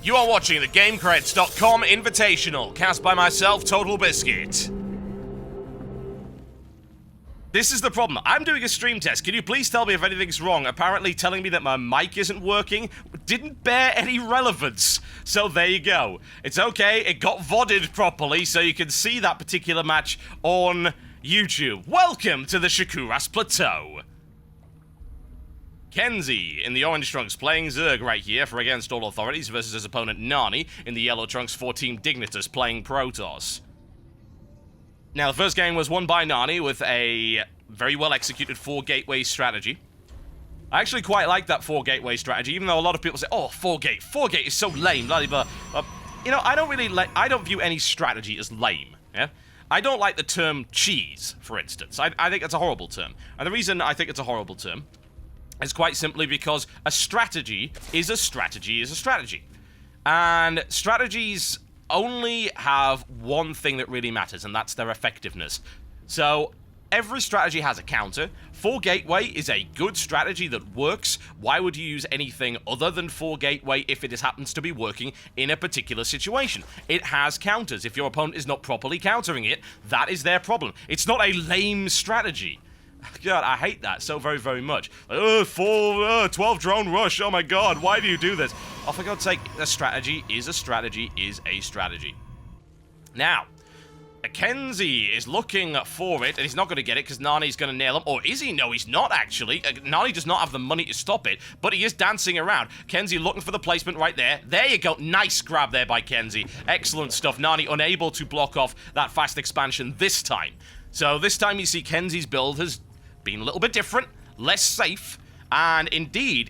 You are watching the Gamecreds.com Invitational, cast by myself, Total Biscuit. This is the problem. I'm doing a stream test. Can you please tell me if anything's wrong? Apparently telling me that my mic isn't working didn't bear any relevance. So there you go. It's okay. It got VODed properly, so you can see that particular match on YouTube. Welcome to the SHOUTcraft Plateau. KenZy in the orange trunks playing Zerg right here for Against All Authorities versus his opponent Nani in the yellow trunks for Team Dignitas playing Protoss. Now, the first game was won by Nani with a very well-executed 4-gateway strategy. I actually quite like that 4-gateway strategy, even though a lot of people say, oh, 4-gate. 4-gate is so lame, blah, blah, blah. You know, I don't view any strategy as lame, yeah? I don't like the term cheese, for instance. I think it's a horrible term. And the reason I think it's a horrible term is quite simply because a strategy is a strategy is a strategy. And strategies only have one thing that really matters, and that's their effectiveness. So every strategy has a counter. 4-gateway is a good strategy that works. Why would you use anything other than 4-gateway if it happens to be working in a particular situation? It has counters. If your opponent is not properly countering it, that is their problem. It's not a lame strategy. God, I hate that so very, very much. Like, 12 drone rush, oh my god, why do you do this? Oh, for God's sake, a strategy is a strategy is a strategy. Now, KenZy is looking for it, and he's not going to get it because Nani's going to nail him. Or is he? No, he's not, actually. Nani does not have the money to stop it, but he is dancing around. KenZy looking for the placement right there. There you go. Nice grab there by KenZy. Excellent stuff. Nani unable to block off that fast expansion this time. So this time you see KenZy's build has been a little bit different, less safe, and indeed,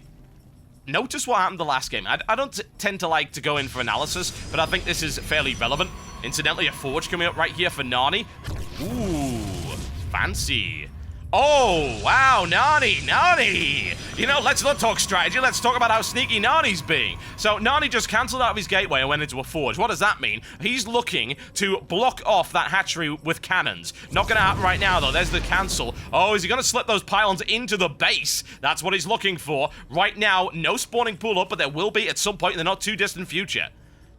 notice what happened the last game. I don't tend to like to go in for analysis, but I think this is fairly relevant. Incidentally, a forge coming up right here for Nani. Ooh, fancy. Oh, wow, Nani! You know, let's not talk strategy, let's talk about how sneaky Nani's being. So, Nani just cancelled out of his gateway and went into a forge. What does that mean? He's looking to block off that hatchery with cannons. Not gonna happen right now, though. There's the cancel. Oh, is he gonna slip those pylons into the base? That's what he's looking for. Right now, no spawning pool up, but there will be at some point in the not-too-distant future.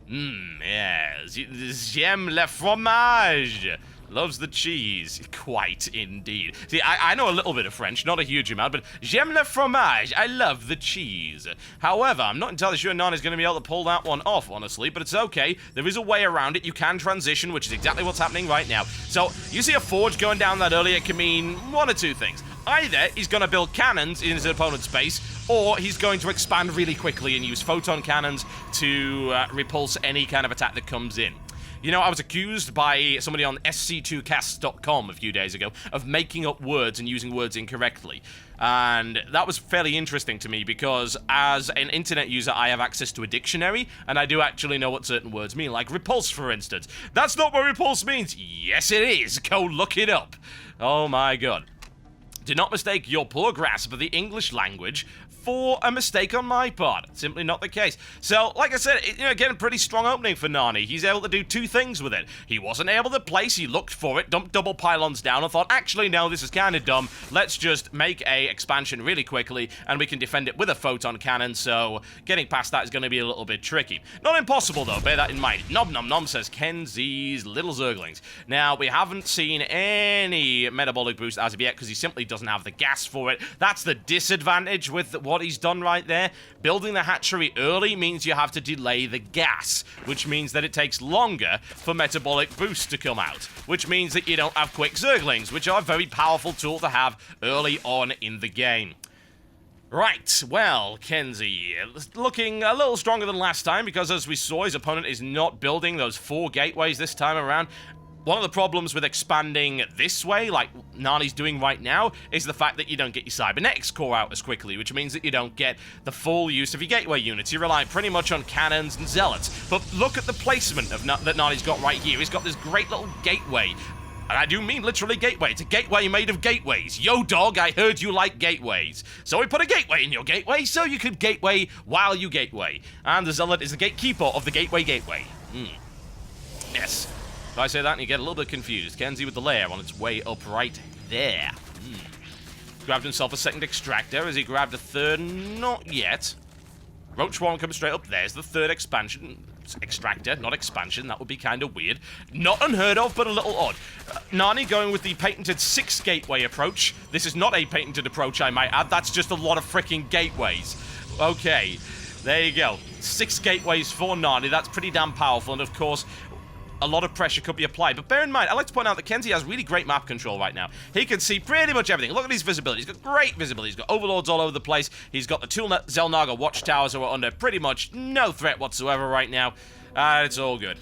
Yes. J'aime le fromage. Loves the cheese. Quite indeed. See, I know a little bit of French, not a huge amount, but j'aime le fromage. I love the cheese. However, I'm not entirely sure Nani's going to be able to pull that one off, honestly, but it's okay. There is a way around it. You can transition, which is exactly what's happening right now. So, you see a forge going down that early, it can mean one or two things. Either he's going to build cannons in his opponent's base, or he's going to expand really quickly and use photon cannons to repulse any kind of attack that comes in. You know, I was accused by somebody on SC2cast.com a few days ago of making up words and using words incorrectly. And that was fairly interesting to me because as an internet user, I have access to a dictionary, and I do actually know what certain words mean, like repulse, for instance. That's not what repulse means. Yes, it is. Go look it up. Oh my god. Do not mistake your poor grasp of the English language for a mistake on my part. Simply not the case. So, like I said, you know, again, pretty strong opening for Nani. He's able to do two things with it. He wasn't able to place, he looked for it, dumped double pylons down, and thought, actually, no, this is kind of dumb. Let's just make a expansion really quickly, and we can defend it with a photon cannon, so getting past that is going to be a little bit tricky. Not impossible, though, bear that in mind. Nom nom nom, says KenZy's little Zerglings. Now, we haven't seen any metabolic boost as of yet, because he simply doesn't have the gas for it. That's the disadvantage with what he's done right there. Building the hatchery early means you have to delay the gas, which means that it takes longer for metabolic boosts to come out, which means that you don't have quick Zerglings, which are a very powerful tool to have early on in the game. Right, well, KenZy looking a little stronger than last time because, as we saw, his opponent is not building those 4 gateways this time around. One of the problems with expanding this way, like Nani's doing right now, is the fact that you don't get your cybernetics core out as quickly, which means that you don't get the full use of your gateway units. You rely pretty much on cannons and zealots. But look at the placement of that Nani's got right here. He's got this great little gateway. And I do mean literally gateway. It's a gateway made of gateways. Yo, dog, I heard you like gateways. So we put a gateway in your gateway so you could gateway while you gateway. And the zealot is the gatekeeper of the gateway. Yes. So I say that and you get a little bit confused. KenZy with the lair on its way up right there. Grabbed himself a second extractor. Has he grabbed a third? Not yet. Roach Swarm comes straight up. There's the third expansion. Extractor, not expansion. That would be kind of weird. Not unheard of, but a little odd. Nani going with the patented 6 gateway approach. This is not a patented approach, I might add. That's just a lot of freaking gateways. Okay, there you go. 6 gateways for Nani. That's pretty damn powerful, and of course, a lot of pressure could be applied. But bear in mind, I like to point out that KenZy has really great map control right now. He can see pretty much everything. Look at his visibility. He's got great visibility. He's got overlords all over the place. He's got the 2 Zelnaga watchtowers who are under pretty much no threat whatsoever right now. It's all good.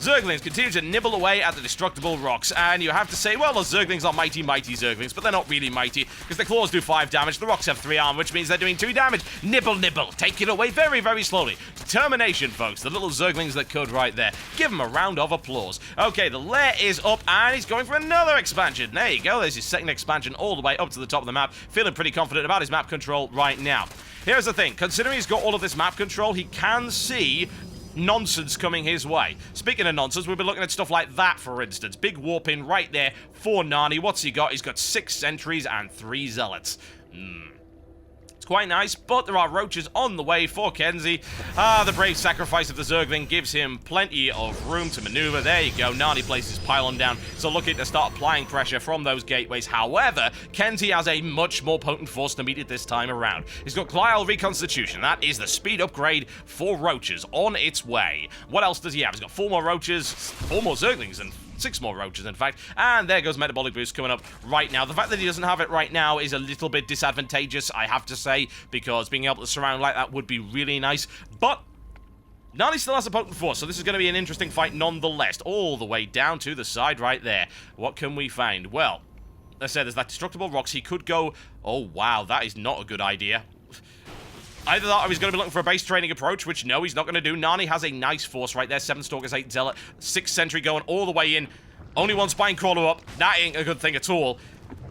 Zerglings continue to nibble away at the destructible rocks, and you have to say, well, the Zerglings are mighty Zerglings, but they're not really mighty, because the claws do 5 damage, the rocks have 3 armor, which means they're doing 2 damage. Nibble, nibble, take it away very, very slowly. Determination, folks, the little Zerglings that could right there. Give them a round of applause. Okay, the lair is up, and he's going for another expansion. There you go, there's his second expansion all the way up to the top of the map. Feeling pretty confident about his map control right now. Here's the thing, considering he's got all of this map control, he can see nonsense coming his way. Speaking of nonsense, we'll be looking at stuff like that, for instance. Big warp in right there for Nani. What's he got? He's got 6 sentries and 3 zealots. It's quite nice, but there are roaches on the way for KenZy. The brave sacrifice of the Zergling gives him plenty of room to maneuver. There you go. Nani places pylon down, so looking to start applying pressure from those gateways. However, KenZy has a much more potent force to meet it this time around. He's got Glial Reconstitution. That is the speed upgrade for roaches on its way. What else does he have? He's got 4 more roaches, 4 more Zerglings, and 6 more roaches, in fact. And there goes Metabolic Boost coming up right now. The fact that he doesn't have it right now is a little bit disadvantageous, I have to say, because being able to surround like that would be really nice. But Nani still has a potent force, so this is going to be an interesting fight nonetheless. All the way down to the side right there. What can we find? Well, let's say there's that destructible rocks. He could go... Oh, wow, that is not a good idea. Either that or he's going to be looking for a base training approach, which no, he's not going to do. Nani has a nice force right there. 7 Stalkers, 8 Zealot, 6 Sentry going all the way in. Only 1 Spine Crawler up. That ain't a good thing at all.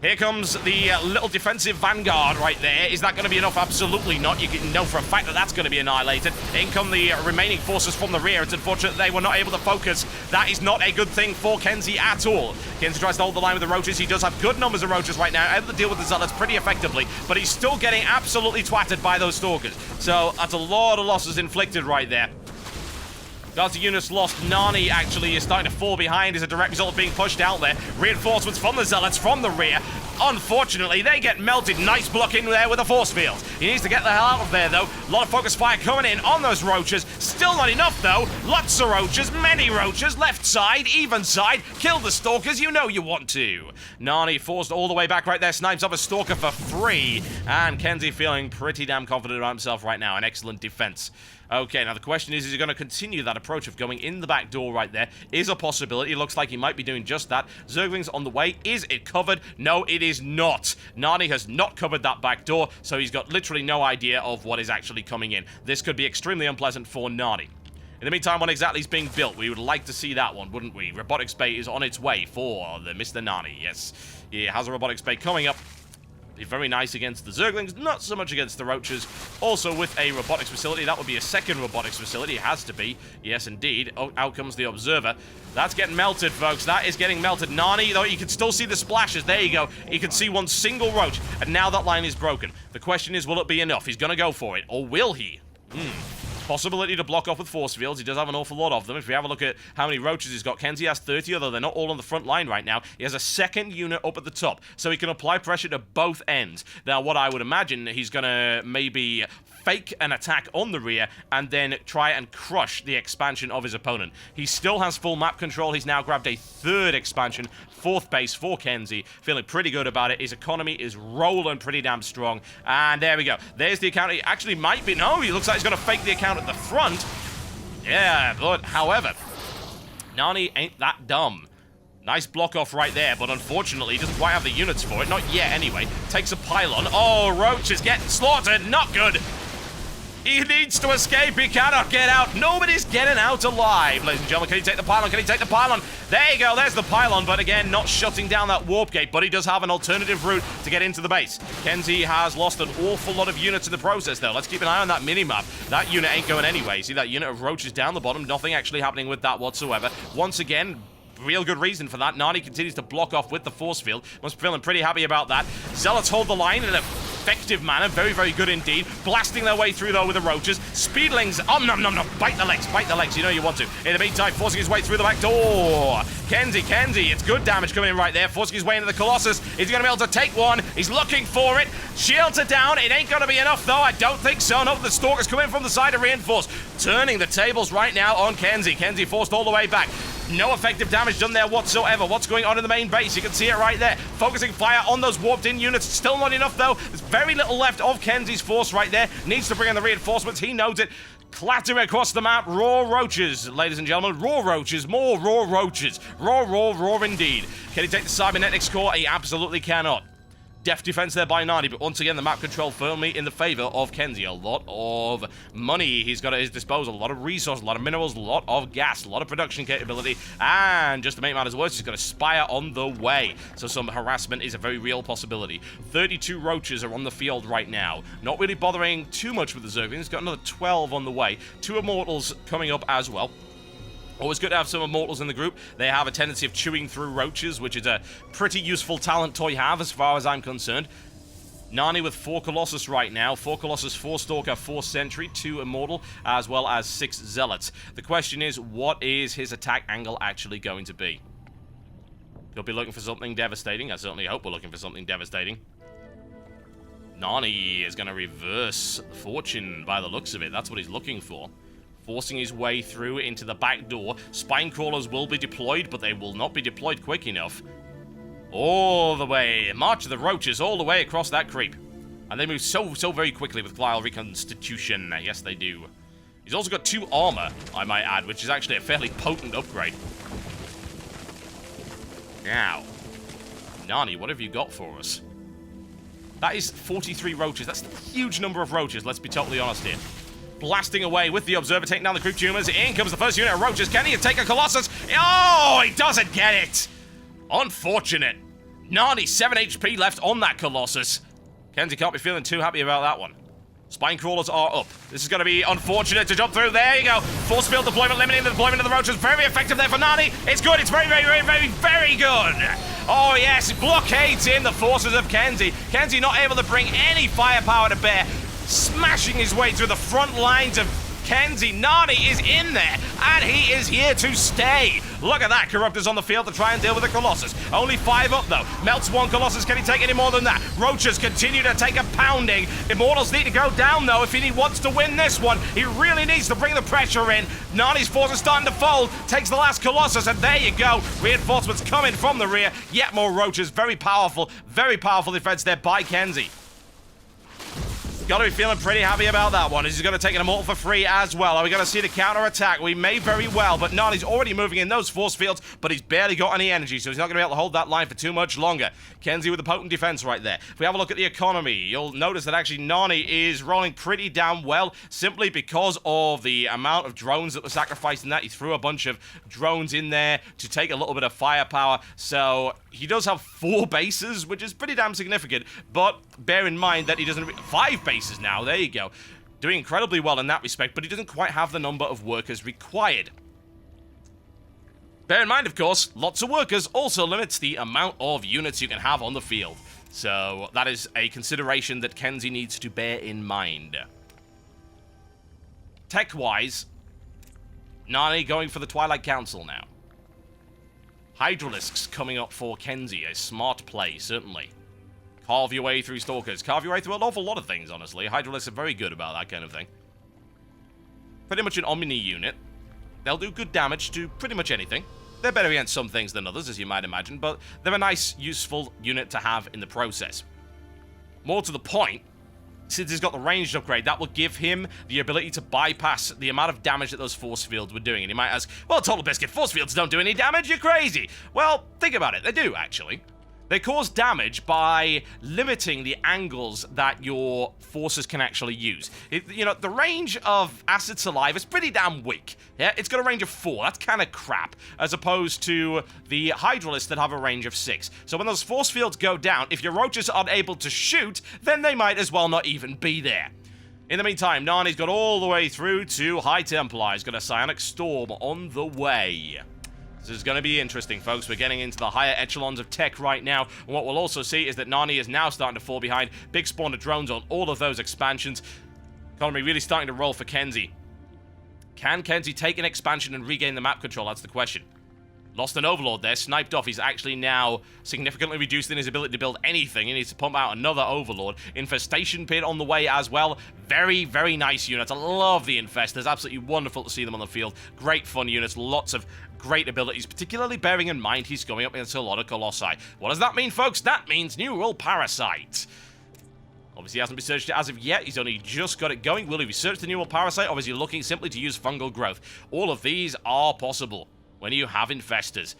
Here comes the little defensive vanguard right there. Is that going to be enough? Absolutely not. You can know for a fact that that's going to be annihilated. In come the remaining forces from the rear. It's unfortunate they were not able to focus. That is not a good thing for KenZy at all. KenZy tries to hold the line with the roaches. He does have good numbers of roaches right now, able to deal with the zealots pretty effectively, but he's still getting absolutely twatted by those stalkers. So that's a lot of losses inflicted right there. As the units lost, Nani actually is starting to fall behind as a direct result of being pushed out there. Reinforcements from the zealots from the rear. Unfortunately, they get melted. Nice blocking there with a force field. He needs to get the hell out of there, though. A lot of focus fire coming in on those roaches. Still not enough, though. Lots of roaches, many roaches. Left side, even side. Kill the stalkers, you know you want to. Nani forced all the way back right there. Snipes off a stalker for free. And KenZy feeling pretty damn confident about himself right now. An excellent defense. Okay, now the question is he going to continue that approach of going in the back door right there? Is a possibility. It looks like he might be doing just that. Zerglings on the way. Is it covered? No, it is not. Nani has not covered that back door, so he's got literally no idea of what is actually coming in. This could be extremely unpleasant for Nani. In the meantime, what exactly is being built? We would like to see that one, wouldn't we? Robotics Bay is on its way for the Mr. Nani. Yes, he has a Robotics Bay coming up. Be very nice against the Zerglings, not so much against the roaches. Also with a robotics facility, that would be a second robotics facility. It has to be. Yes, indeed. Oh, out comes the Observer. That's getting melted, folks. That is getting melted. Nani, though, you can still see the splashes. There you go. You can see one single roach, and now that line is broken. The question is, will it be enough? He's going to go for it, or will he? Possibility to block off with force fields. He does have an awful lot of them. If we have a look at how many roaches he's got, KenZy has 30, although they're not all on the front line right now. He has a second unit up at the top, so he can apply pressure to both ends. Now, what I would imagine, he's going to maybe fake an attack on the rear and then try and crush the expansion of his opponent. He still has full map control. He's now grabbed a third expansion, 4th base for KenZy. Feeling pretty good about it. His economy is rolling pretty damn strong. And there we go. There's the account. He actually might be... No, he looks like he's going to fake the account at the front. Yeah, but however, Nani ain't that dumb. Nice block off right there, but unfortunately, he doesn't quite have the units for it. Not yet, anyway. Takes a pylon. Oh, Roach is getting slaughtered. Not good. He needs to escape. He cannot get out. Nobody's getting out alive. Ladies and gentlemen, can he take the pylon? Can he take the pylon? There you go. There's the pylon, but again, not shutting down that warp gate, but he does have an alternative route to get into the base. KenZy has lost an awful lot of units in the process, though. Let's keep an eye on that mini-map. That unit ain't going anyway. See that unit of roaches down the bottom? Nothing actually happening with that whatsoever. Once again, real good reason for that. Nani continues to block off with the force field. Must be feeling pretty happy about that. Zealots hold the line in a effective manner. Very, very good indeed. Blasting their way through, though, with the roaches. Speedlings, nom. Bite the legs. You know you want to. In the meantime, forcing his way through the back door. KenZy, it's good damage coming in right there. Forcing his way into the Colossus. Is he going to be able to take one? He's looking for it. Shields are down. It ain't going to be enough, though. I don't think so. No, the Stalker's coming from the side to reinforce. Turning the tables right now on KenZy. KenZy forced all the way back. No effective damage done there whatsoever. What's going on in the main base? You can see it right there. Focusing fire on those warped-in units. Still not enough, though. There's very little left of KenZy's force right there. Needs to bring in the reinforcements. He knows it. Clattering across the map. Raw roaches, ladies and gentlemen. Raw roaches. More raw roaches. Raw indeed. Can he take the cybernetics core? He absolutely cannot. Deft defense there by Nani, but once again, the map control firmly in the favor of KenZy. A lot of money he's got at his disposal, a lot of resources, a lot of minerals, a lot of gas, a lot of production capability, and just to make matters worse, he's got a Spire on the way. So some harassment is a very real possibility. 32 roaches are on the field right now. Not really bothering too much with the Zerglings. He's got another 12 on the way. 2 Immortals coming up as well. Always good to have some Immortals in the group. They have a tendency of chewing through roaches, which is a pretty useful talent to have as far as I'm concerned. Nani with 4 Colossus right now. 4 Colossus, 4 Stalker, 4 Sentry, 2 Immortal, as well as 6 Zealots. The question is, what is his attack angle actually going to be? He'll be looking for something devastating. I certainly hope we're looking for something devastating. Nani is going to reverse fortune by the looks of it. That's what he's looking for. Forcing his way through into the back door. Spine crawlers will be deployed, but they will not be deployed quick enough. All the way. March of the roaches all the way across that creep. And they move so very quickly with Glial Reconstitution. Yes, they do. He's also got 2 armor, I might add, which is actually a fairly potent upgrade. Now, Nani, what have you got for us? That is 43 roaches. That's a huge number of roaches, let's be totally honest here. Blasting away with the Observer, taking down the creep tumors. In comes the first unit of roaches. Can he take a Colossus? Oh, he doesn't get it. Unfortunate. Nani, 7 HP left on that Colossus. KenZy can't be feeling too happy about that one. Spine crawlers are up. This is going to be unfortunate to jump through. There you go. Force field deployment, limiting the deployment of the roaches. Very effective there for Nani. It's good. It's very good. Oh, yes. Blockades in the forces of KenZy. KenZy not able to bring any firepower to bear. Smashing his way through the front lines of KenZy. Nani is in there, and he is here to stay. Look at that. Corruptors on the field to try and deal with the Colossus. Only 5 up, though. Melts 1 Colossus. Can he take any more than that? Roaches continue to take a pounding. Immortals need to go down, though, if he wants to win this one. He really needs to bring the pressure in. Nani's force is starting to fold. Takes the last Colossus, and there you go. Reinforcements coming from the rear. Yet more roaches. Very powerful defense there by KenZy. Gotta be feeling pretty happy about that one. He's going to take an Immortal for free as well. Are we going to see the counter-attack? We may very well, but Nani's already moving in those force fields, but he's barely got any energy, so he's not going to be able to hold that line for too much longer. KenZy with a potent defense right there. If we have a look at the economy, you'll notice that actually Nani is rolling pretty damn well, simply because of the amount of drones that were sacrificed in that. He threw a bunch of drones in there to take a little bit of firepower, so he does have 4 bases, which is pretty damn significant, but bear in mind that he doesn't... 5 bases now, there you go. Doing incredibly well in that respect, but he doesn't quite have the number of workers required. Bear in mind, of course, lots of workers also limits the amount of units you can have on the field. So that is a consideration that KenZy needs to bear in mind. Tech-wise, Nani going for the Twilight Council now. Hydralisks coming up for KenZy, a smart play, certainly. Carve your way through Stalkers. Carve your way through an awful lot of things, honestly. Hydralisks are very good about that kind of thing. Pretty much an Omni unit. They'll do good damage to pretty much anything. They're better against some things than others, as you might imagine, but they're a nice, useful unit to have in the process. More to the point, since he's got the ranged upgrade, that will give him the ability to bypass the amount of damage that those force fields were doing. And he might ask, well, Total Biscuit, force fields don't do any damage, you're crazy. Well, think about it, they do, actually. They cause damage by limiting the angles that your forces can actually use. You know, the range of Acid Saliva is pretty damn weak. Yeah, it's got a range of 4. That's kind of crap, as opposed to the Hydralisks that have a range of 6. So when those force fields go down, if your roaches aren't able to shoot, then they might as well not even be there. In the meantime, Nani's got all the way through to High Templar. He's got a Psionic Storm on the way. This is going to be interesting, folks. We're getting into the higher echelons of tech right now. And what we'll also see is that Nani is now starting to fall behind. Big spawn of drones on all of those expansions. Economy really starting to roll for KenZy. Can KenZy take an expansion and regain the map control? That's the question. Lost an Overlord there, sniped off. He's actually now significantly reduced in his ability to build anything. He needs to pump out another Overlord. Infestation Pit on the way as well. Very, very nice units. I love the Infestors. Absolutely wonderful to see them on the field. Great fun units. Lots of great abilities, particularly bearing in mind he's going up against a lot of Colossi. What does that mean, folks? That means Neural Parasite. Obviously, he hasn't researched it as of yet. He's only just got it going. Will he research the Neural Parasite, or is he looking simply to use Fungal Growth? All of these are possible when you have Infestors.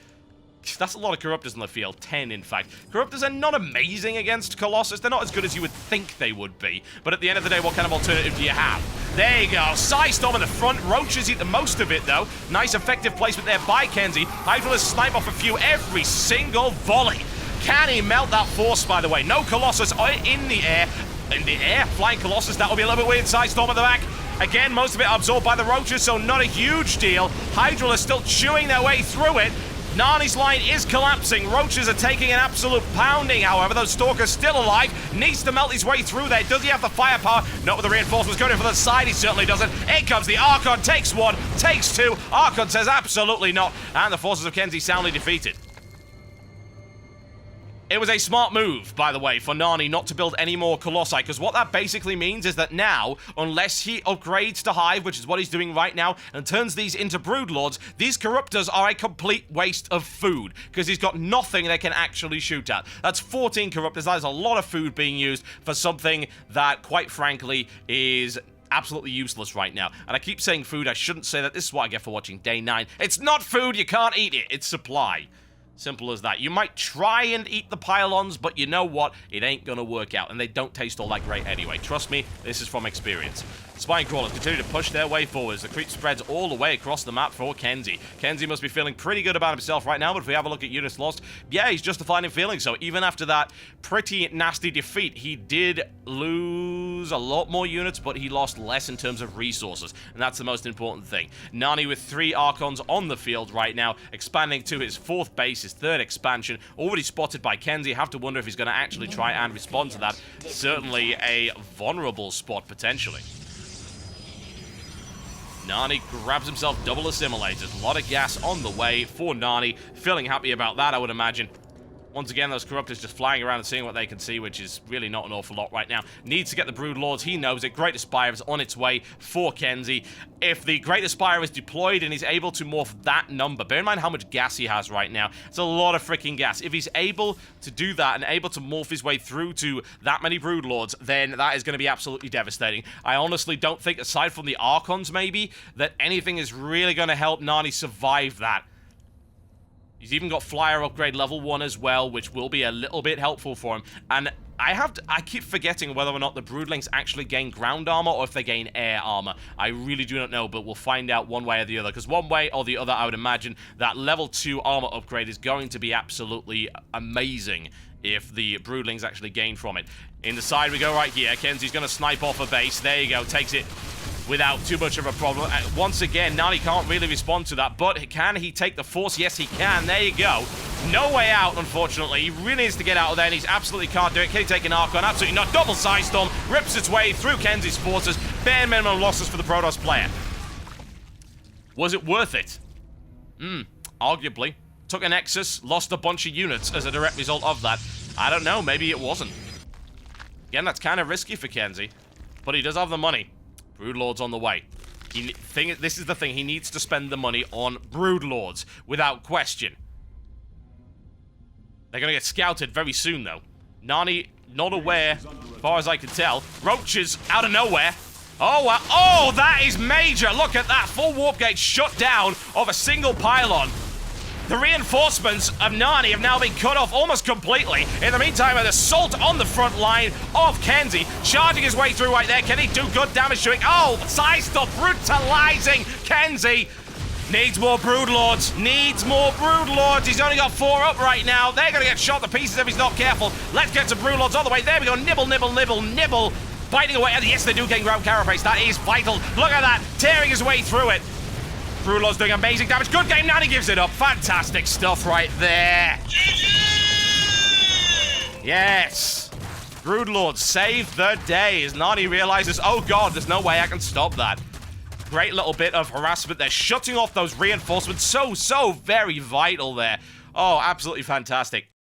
That's a lot of Corruptors in the field. 10, in fact. Corruptors are not amazing against Colossus. They're not as good as you would think they would be. But at the end of the day, what kind of alternative do you have? There you go. Psystorm in the front. Roaches eat the most of it, though. Nice effective placement there by KenZy. Hydralisk snipe off a few every single volley. Can he melt that force, by the way? No Colossus in the air. In the air? Flying Colossus. That will be a little bit weird. Psystorm at the back. Again, most of it absorbed by the Roaches, so not a huge deal. Hydral is still chewing their way through it. Nani's line is collapsing. Roaches are taking an absolute pounding, however. Those Stalkers still alive. Needs to melt his way through there. Does he have the firepower? Not with the reinforcements going in for the side. He certainly doesn't. In comes the Archon. Takes one. Takes two. Archon says absolutely not. And the forces of KenZy soundly defeated. It was a smart move, by the way, for Nani not to build any more Colossi, because what that basically means is that now, unless he upgrades to Hive, which is what he's doing right now, and turns these into Broodlords, these Corruptors are a complete waste of food, because he's got nothing they can actually shoot at. That's 14 Corruptors. That is a lot of food being used for something that, quite frankly, is absolutely useless right now. And I keep saying food. I shouldn't say that. This is what I get for watching Day 9. It's not food. You can't eat it. It's supply. Simple as that. You might try and eat the pylons, but you know what? It ain't gonna work out, and they don't taste all that great anyway. Trust me, this is from experience. Spine Crawlers continue to push their way forwards. The creep spreads all the way across the map for KenZy. KenZy must be feeling pretty good about himself right now, but if we have a look at units lost, yeah, he's justified in feeling so. Even after that pretty nasty defeat, he did lose a lot more units, but he lost less in terms of resources, and that's the most important thing. Nani with 3 Archons on the field right now, expanding to his 4th base, his 3rd expansion, already spotted by KenZy. Have to wonder if he's going to actually try and respond to that. Certainly a vulnerable spot, potentially. Nani grabs himself double assimilators. A lot of gas on the way for Nani. Feeling happy about that, I would imagine. Once again, those Corruptors just flying around and seeing what they can see, which is really not an awful lot right now. Needs to get the Broodlords. He knows it. Great Aspire is on its way for KenZy. If the Great Aspire is deployed and he's able to morph that number, bear in mind how much gas he has right now. It's a lot of freaking gas. If he's able to do that and able to morph his way through to that many Broodlords, then that is going to be absolutely devastating. I honestly don't think, aside from the Archons maybe, that anything is really going to help Nani survive that. He's even got Flyer upgrade level 1 as well, which will be a little bit helpful for him. And I keep forgetting whether or not the Broodlings actually gain ground armor or if they gain air armor. I really do not know, but we'll find out one way or the other. Because one way or the other, I would imagine that level 2 armor upgrade is going to be absolutely amazing if the Broodlings actually gain from it. In the side we go right here. KenZy's going to snipe off a base. There you go. Takes it without too much of a problem. Once again, Nani can't really respond to that, but can he take the force? Yes, he can. There you go. No way out, unfortunately. He really needs to get out of there, and he absolutely can't do it. Can he take an Archon? Absolutely not. Double Psystorm rips its way through KenZy's forces. Bare minimum losses for the Protoss player. Was it worth it? Arguably. Took a Nexus, lost a bunch of units as a direct result of that. I don't know. Maybe it wasn't. Again, that's kind of risky for KenZy, but he does have the money. Broodlords on the way. This is the thing. He needs to spend the money on Broodlords, without question. They're going to get scouted very soon, though. Nani, not aware, as far as I can tell. Roaches out of nowhere. Oh, wow. Oh, that is major. Look at that. Full warp gate shut down of a single pylon. The reinforcements of Nani have now been cut off almost completely. In the meantime, an assault on the front line of KenZy, charging his way through right there. Can he do good damage to it? Oh, Psystorm brutalizing KenZy. Needs more Broodlords. Needs more Broodlords. He's only got 4 up right now. They're going to get shot to pieces if he's not careful. Let's get some Broodlords all the way. There we go. Nibble, nibble, nibble, nibble. Biting away. And yes, they do gain ground carapace. That is vital. Look at that. Tearing his way through it. Broodlord's doing amazing damage. Good game. Nani gives it up. Fantastic stuff right there. Yes. Broodlord saved the day as Nani realizes, oh god, there's no way I can stop that. Great little bit of harassment there. Shutting off those reinforcements. So very vital there. Oh, absolutely fantastic.